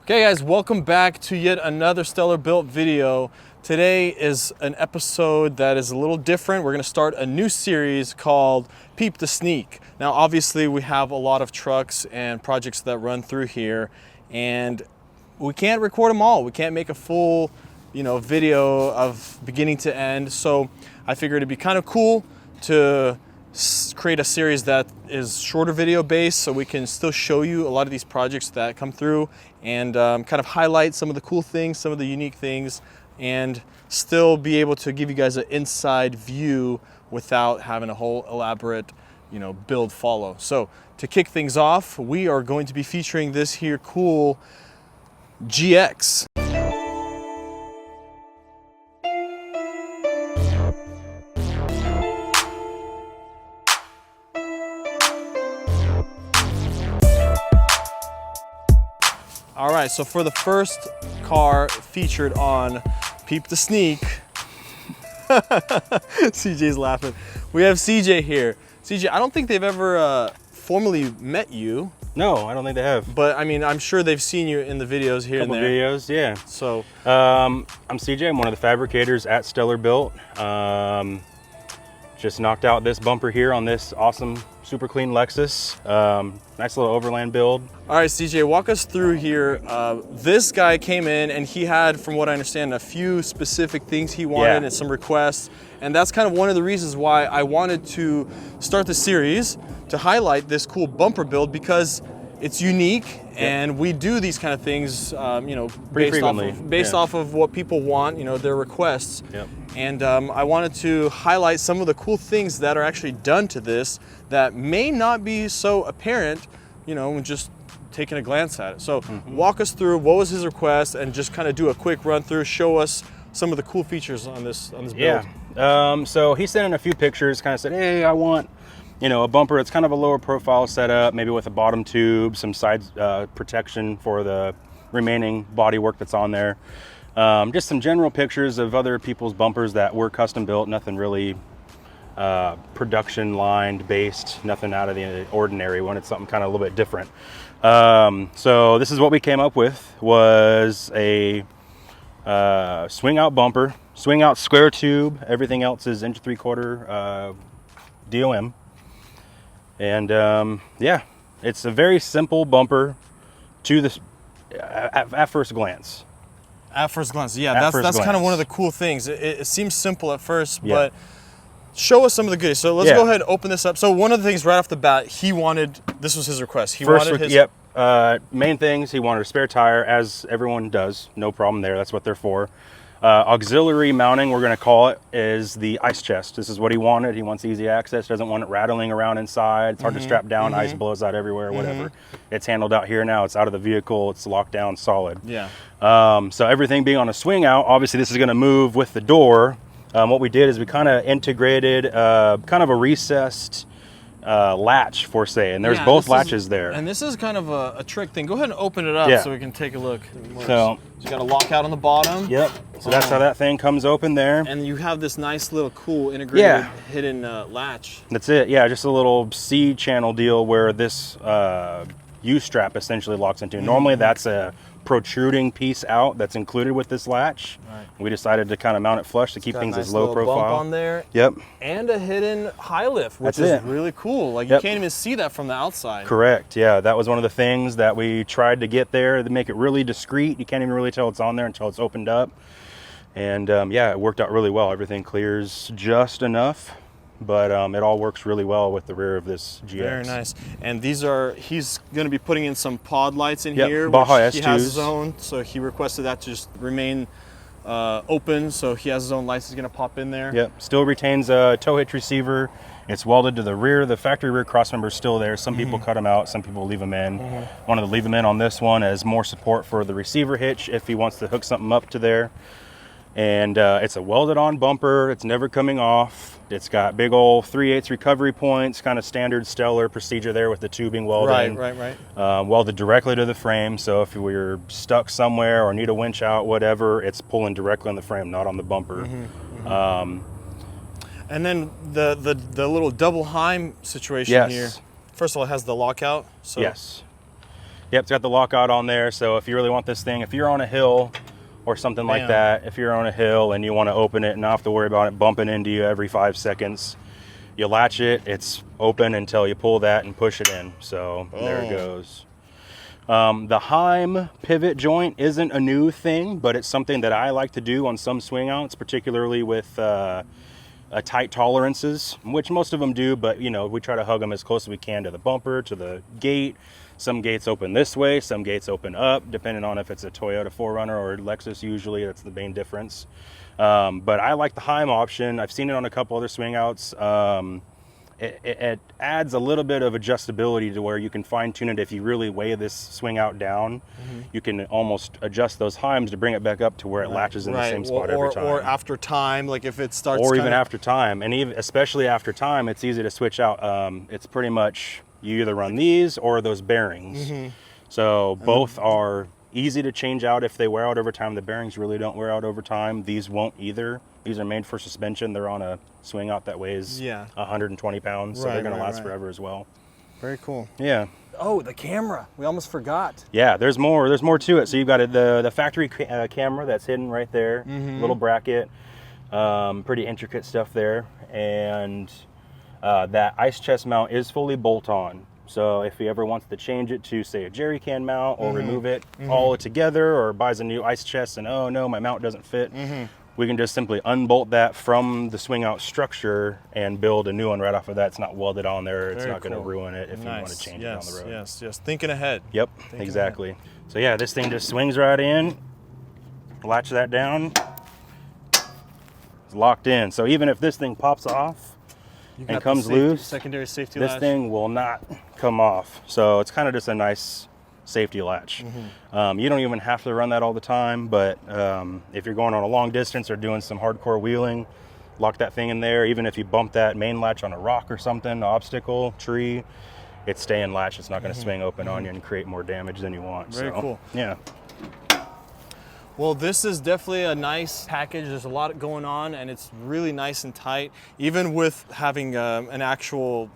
Okay guys, welcome back to yet another Stellar Built video. Today is an episode that is a little different. We're gonna start a new series called Peep the Sneak. Now obviously we have a lot of trucks and projects that run through here and we can't record them all. We can't make a full, video of beginning to end. So I figured it'd be kind of cool to create a series that is shorter video based so we can still show you a lot of these projects that come through and kind of highlight some of the cool things, some of the unique things, and still be able to give you guys an inside view without having a whole elaborate build follow. So to kick things off, we are going to be featuring this here cool GX. All right, so for the first car featured on Peep the Sneak, CJ's laughing. We have CJ here. CJ, I don't think they've ever formally met you. No, I don't think they have. But I mean, I'm sure they've seen you in the videos here and there. Videos, yeah. So, I'm CJ. I'm one of the fabricators at Stellar Built. Just knocked out this bumper here on this awesome, super clean Lexus. Nice little Overland build. All right, CJ, walk us through here. This guy came in and he had, from what I understand, a few specific things he wanted and some requests. And that's kind of one of the reasons why I wanted to start the series to highlight this cool bumper build, because it's unique and we do these kind of things, based off of what people want, their requests. Yep. And I wanted to highlight some of the cool things that are actually done to this that may not be so apparent, when just taking a glance at it. So walk us through what was his request and just kind of do a quick run through, show us some of the cool features on this build. Yeah, so he sent in a few pictures, kind of said, hey, I want, a bumper that's kind of a lower profile setup, maybe with a bottom tube, some side protection for the remaining body work that's on there. Just some general pictures of other people's bumpers that were custom built, nothing really production lined based, nothing out of the ordinary. Wanted something kind of a little bit different. So this is what we came up with, was a Swingout bumper, Swingout square tube. Everything else is 1 3/4 DOM. And yeah, it's a very simple bumper to this at first glance. At first glance, yeah, that's kind of one of the cool things. It seems simple at first, but show us some of the goodies. So let's go ahead and open this up. So one of the things right off the bat, this was his request. Main things, he wanted a spare tire, as everyone does, no problem there, that's what they're for. Auxiliary mounting, we're gonna call it, is the ice chest. This is what he wanted. He wants easy access, doesn't want it rattling around inside. It's hard to strap down, ice blows out everywhere, whatever. It's handled out here now, it's out of the vehicle, it's locked down solid. Yeah. So everything being on a swing out, obviously this is gonna move with the door. What we did is we kind of integrated kind of a recessed latch, for say, and there's both latches there. And this is kind of a trick thing. Go ahead and open it up so we can take a look. So you got a lockout on the bottom. Yep. So that's how that thing comes open there. And you have this nice little cool integrated hidden latch. That's it. Yeah, just a little C channel deal where this U-strap essentially locks into. Normally that's a protruding piece out that's included with this latch. Right. We decided to kind of mount it flush to keep things as low profile. Bump on there. Yep. And a hidden high lift, which is really cool. Like you can't even see that from the outside. Correct. Yeah, that was one of the things that we tried to get there to make it really discreet. You can't even really tell it's on there until it's opened up. And yeah, it worked out really well. Everything clears just enough, but it all works really well with the rear of this GX. Very nice. And he's going to be putting in some pod lights in here. Baja which S2s. He has his own, so he requested that to just remain open, so he has his own lights he's going to pop in there. Yep, still retains a tow hitch receiver. It's welded to the rear. The factory rear crossmember is still there. Some people cut them out, some people leave them in. Wanted to leave them in on this one as more support for the receiver hitch if he wants to hook something up to there. And it's a welded on bumper. It's never coming off. It's got big old 3/8 recovery points, kind of standard Stellar procedure there with the tubing welding. Right. Welded directly to the frame. So if we're stuck somewhere or need a winch out, whatever, it's pulling directly on the frame, not on the bumper. And then the little double Heim situation here. First of all, it has the lockout. So yes. Yep, it's got the lockout on there. So if you really want this thing, if you're on a hill or something like that, if you're on a hill and you want to open it and not have to worry about it bumping into you every 5 seconds, you latch it, it's open until you pull that and push it in. So there it goes. The Heim pivot joint isn't a new thing, but it's something that I like to do on some swing outs, particularly with tight tolerances, which most of them do, but you know, we try to hug them as close as we can to the bumper, to the gate. Some gates open this way, some gates open up, depending on if it's a Toyota 4Runner or Lexus. Usually that's the main difference. But I like the Heim option. I've seen it on a couple other swing outs. It adds a little bit of adjustability to where you can fine tune it. If you really weigh this swing out down, you can almost adjust those Heims to bring it back up to where it latches in the same spot every time. Or after time, like if it starts. Or even after time, and even especially after time, it's easy to switch out. It's pretty much you either run these or those bearings. So both are easy to change out if they wear out over time. The bearings really don't wear out over time. These won't either. These are made for suspension. They're on a swing out that weighs 120 pounds, so they're going to last forever as well. Very cool. Yeah. Oh, the camera. We almost forgot. Yeah, there's more to it. So you've got the factory camera that's hidden right there, little bracket, pretty intricate stuff there. And that ice chest mount is fully bolt on. So if he ever wants to change it to, say, a jerry can mount or remove it all together, or buys a new ice chest and, oh no, my mount doesn't fit, we can just simply unbolt that from the swing out structure and build a new one right off of that. It's not welded on there. It's not going to ruin it if you want to change it down the road. Yes. Thinking ahead. Yep, exactly. So yeah, this thing just swings right in, latch that down, it's locked in. So even if this thing pops off and comes loose, secondary safety this latch. thing will not come off. So it's kind of just a nice safety latch. You don't even have to run that all the time, but if you're going on a long distance or doing some hardcore wheeling, lock that thing in there. Even if you bump that main latch on a rock or something, an obstacle, tree, it's staying latched. It's not going to swing open on you and create more damage than you want. Very cool. Yeah. Well, this is definitely a nice package. There's a lot going on, and it's really nice and tight. Even with having an actual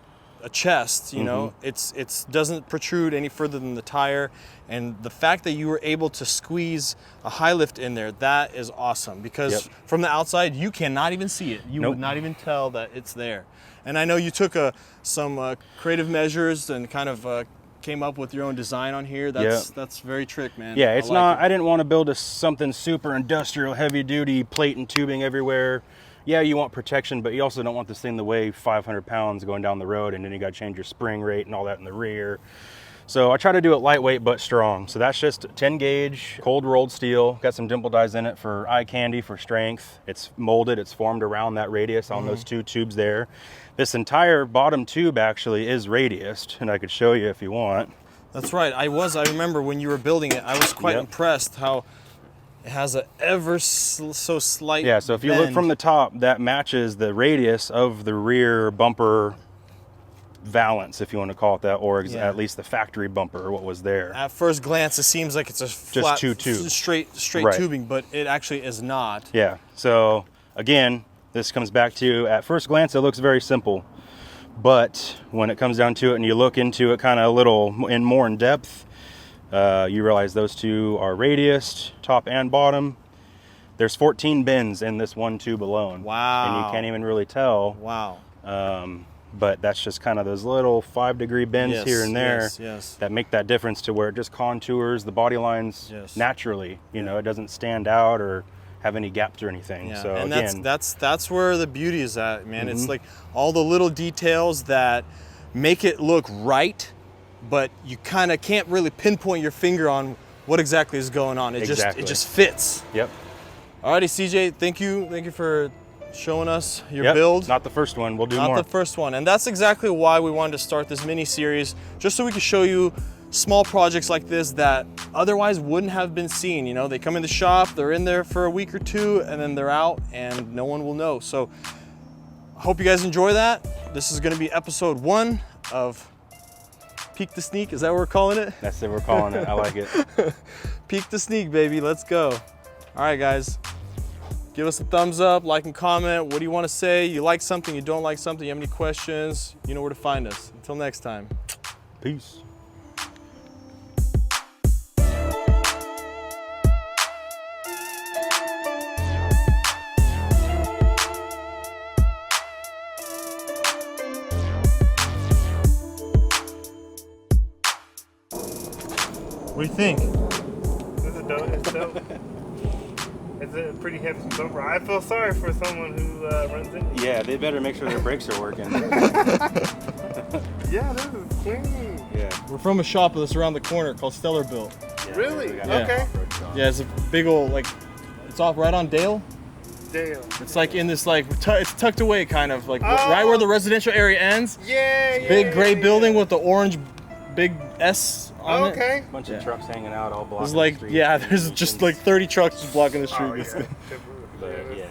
chest, you know, it's doesn't protrude any further than the tire. And the fact that you were able to squeeze a high lift in there, that is awesome, because from the outside you cannot even see it. You would not even tell that it's there. And I know you took some creative measures and kind of came up with your own design on here. That's very trick, man. Yeah, it's I didn't want to build something super industrial, heavy duty, plate and tubing everywhere. Yeah, you want protection, but you also don't want this thing to weigh 500 pounds going down the road, and then you got to change your spring rate and all that in the rear. So I try to do it lightweight but strong. So that's just 10 gauge, cold rolled steel. Got some dimple dies in it for eye candy, for strength. It's molded, it's formed around that radius on those two tubes there. This entire bottom tube actually is radiused, and I could show you if you want. That's right. I remember when you were building it, I was quite impressed how it has a ever so slight so if you look from the top, that matches the radius of the rear bumper valance, if you want to call it that, or at least the factory bumper, what was there. At first glance, it seems like it's a flat, just two tubes, straight tubing, but it actually is not. Yeah. So again, this comes back to, at first glance, it looks very simple, but when it comes down to it and you look into it kind of a little more in depth, you realize those two are radiused, top and bottom. There's 14 bends in this one tube alone. Wow. And you can't even really tell. Wow. But that's just kind of those little 5-degree bends here and there that make that difference, to where it just contours the body lines naturally. You know, it doesn't stand out or have any gaps or anything. So and again, that's where the beauty is at, man. It's like all the little details that make it look right, but you kind of can't really pinpoint your finger on what exactly is going on. It just fits. Yep. Alrighty, CJ, thank you for showing us your build. Not the first one. We'll do more. Not the first one. And that's exactly why we wanted to start this mini series, just so we could show you small projects like this that otherwise wouldn't have been seen. You know, they come in the shop, they're in there for a week or two, and then they're out and no one will know. So I hope you guys enjoy that. This is going to be episode 1 of Peek the Sneak. Is that what we're calling it? That's what we're calling it. I like it. Peek the Sneak, baby. Let's go. All right, guys. Give us a thumbs up, like and comment. What do you want to say? You like something, you don't like something, you have any questions, you know where to find us. Until next time. Peace. What do you think? This is dope. It's dope. It's a pretty heavy bumper. I feel sorry for someone who runs into it. Yeah, they better make sure their brakes are working. Yeah, this is clean. Yeah. We're from a shop that's around the corner called Stellar Built. Yeah, Really? we got Yeah. Okay. Yeah, it's a big old, like, it's off right on Dale. Dale. It's like in this, like, it's tucked away kind of, like right where the residential area ends. Yeah, Big gray building with the orange big S on it. Okay. Bunch of Yeah. trucks hanging out all blocking There's like, the street. yeah, there's just like 30 trucks just blocking the street. Oh, yeah. But yeah,